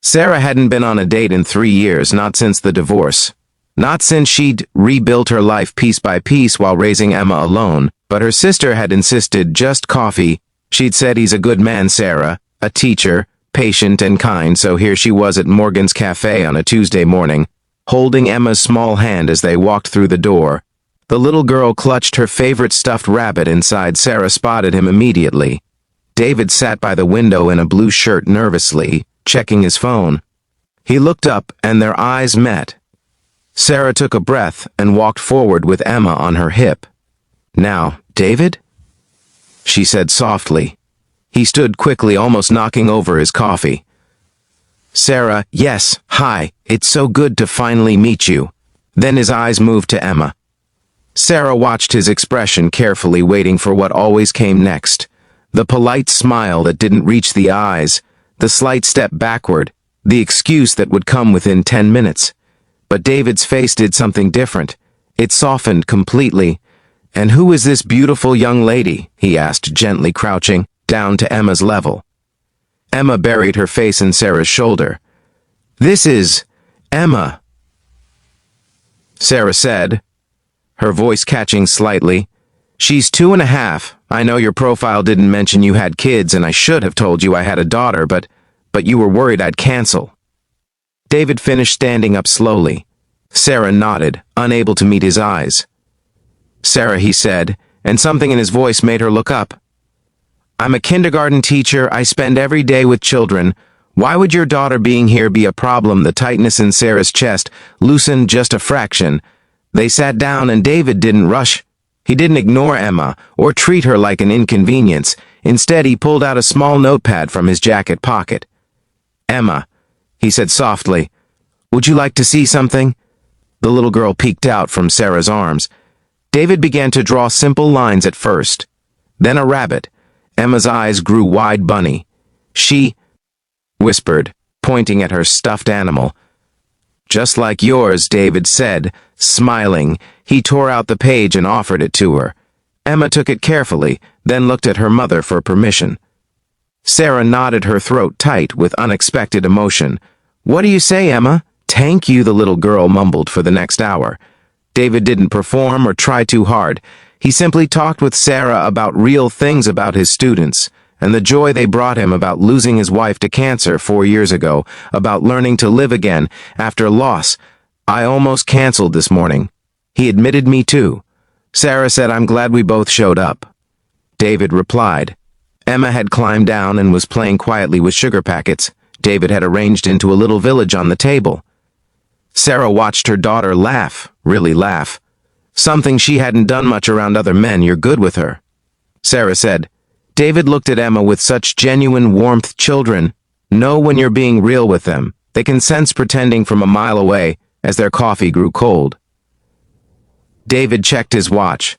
Sarah hadn't been on a date in 3 years, not since the divorce. Not since she'd rebuilt her life piece by piece while raising Emma alone, but her sister had insisted just coffee. She'd said he's a good man, Sarah, a teacher, patient and kind, so here she was at Morgan's Cafe on a Tuesday morning, holding Emma's small hand as they walked through the door. The little girl clutched her favorite stuffed rabbit inside. Sarah spotted him immediately. David sat by the window in a blue shirt nervously, checking his phone. He looked up and their eyes met. Sarah took a breath and walked forward with Emma on her hip. "Now, David?" she said softly. He stood quickly, almost knocking over his coffee. "Sarah, yes, hi, it's so good to finally meet you." Then his eyes moved to Emma. Sarah watched his expression carefully, waiting for what always came next. The polite smile that didn't reach the eyes, the slight step backward, the excuse that would come within 10 minutes. But David's face did something different. It softened completely. "And who is this beautiful young lady?" he asked, gently crouching down to Emma's level. Emma buried her face in Sarah's shoulder. "This is Emma," Sarah said, her voice catching slightly. "She's 2.5. I know your profile didn't mention you had kids, and I should have told you I had a daughter, but you were worried I'd cancel." David finished standing up slowly. Sarah nodded, unable to meet his eyes. "Sarah," he said, and something in his voice made her look up. "I'm a kindergarten teacher. I spend every day with children. Why would your daughter being here be a problem?" The tightness in Sarah's chest loosened just a fraction. They sat down and David didn't rush. He didn't ignore Emma or treat her like an inconvenience. Instead, he pulled out a small notepad from his jacket pocket. "Emma," he said softly, "would you like to see something?" The little girl peeked out from Sarah's arms. David began to draw simple lines at first, then a rabbit. Emma's eyes grew wide. "Bunny," she whispered, pointing at her stuffed animal. "Just like yours," David said, smiling. He tore out the page and offered it to her. Emma took it carefully, then looked at her mother for permission. Sarah nodded, her throat tight with unexpected emotion. "What do you say, Emma?" "Thank you," the little girl mumbled for the next hour. David didn't perform or try too hard. He simply talked with Sarah about real things, about his students, and the joy they brought him, about losing his wife to cancer 4 years ago, about learning to live again after loss. "I almost canceled this morning." He admitted, "Me too." Sarah said, "I'm glad we both showed up." David replied. Emma had climbed down and was playing quietly with sugar packets David had arranged into a little village on the table. Sarah watched her daughter laugh, really laugh. Something she hadn't done much around other men. "You're good with her," Sarah said. David looked at Emma with such genuine warmth. "Children know when you're being real with them. They can sense pretending from a mile away," as their coffee grew cold. David checked his watch.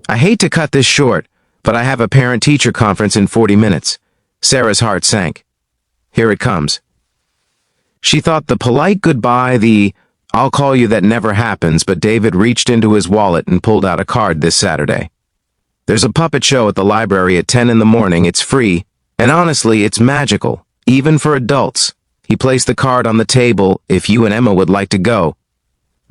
"I hate to cut this short, but I have a parent-teacher conference in 40 minutes. Sarah's heart sank. "Here it comes." She thought the polite goodbye, the "I'll call you" that never happens, but David reached into his wallet and pulled out a card. "This Saturday there's a puppet show at the library at 10 in the morning. It's free, and honestly, it's magical, even for adults." He placed the card on the table. "If you and Emma would like to go,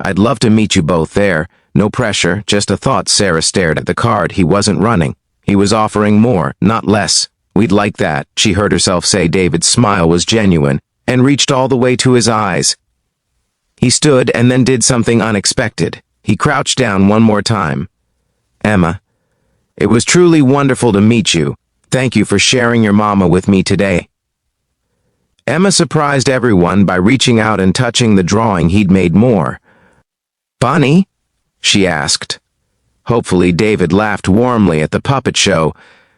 I'd love to meet you both there. No pressure, just a thought." Sarah stared at the card. He wasn't running. He was offering more, not less. "We'd like that," she heard herself say. David's smile was genuine and reached all the way to his eyes. He stood and then did something unexpected. He crouched down one more time. "Emma, it was truly wonderful to meet you. Thank you for sharing your mama with me today." Emma surprised everyone by reaching out and touching the drawing he'd made more. "Bunny?" she asked. Hopefully David laughed warmly. "At the puppet show,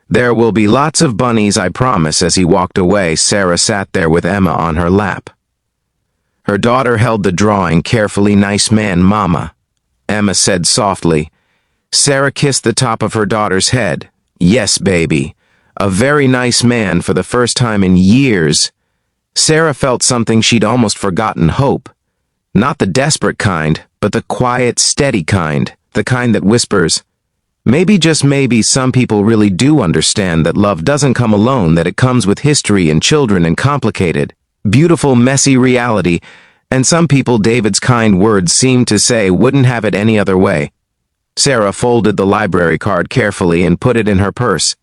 there will be lots of bunnies, I promise." As he walked away, Sarah sat there with Emma on her lap. Her daughter held the drawing carefully. "Nice man, Mama," Emma said softly. Sarah kissed the top of her daughter's head. "Yes, baby. A very nice man." For the first time in years, Sarah felt something she'd almost forgotten: hope. Not the desperate kind, but the quiet, steady kind, the kind that whispers, maybe, just maybe, some people really do understand that love doesn't come alone, that it comes with history and children and complicated, Beautiful, messy reality, and some people David's kind words seemed to say wouldn't have it any other way. Sarah folded the library card carefully and put it in her purse.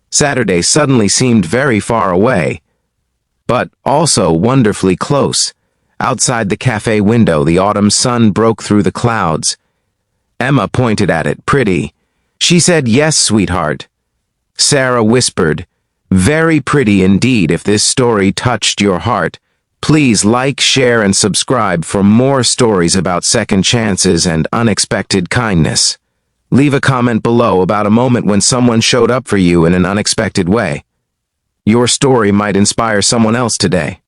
Saturday suddenly seemed very far away, but also wonderfully close. Outside the cafe window, the autumn sun broke through the clouds. Emma pointed at it, pretty. She said, "Yes, sweetheart." Sarah whispered, "Very pretty indeed. If this story touched your heart, please like, share, and subscribe for more stories about second chances and unexpected kindness. Leave a comment below about a moment when someone showed up for you in an unexpected way. Your story might inspire someone else today.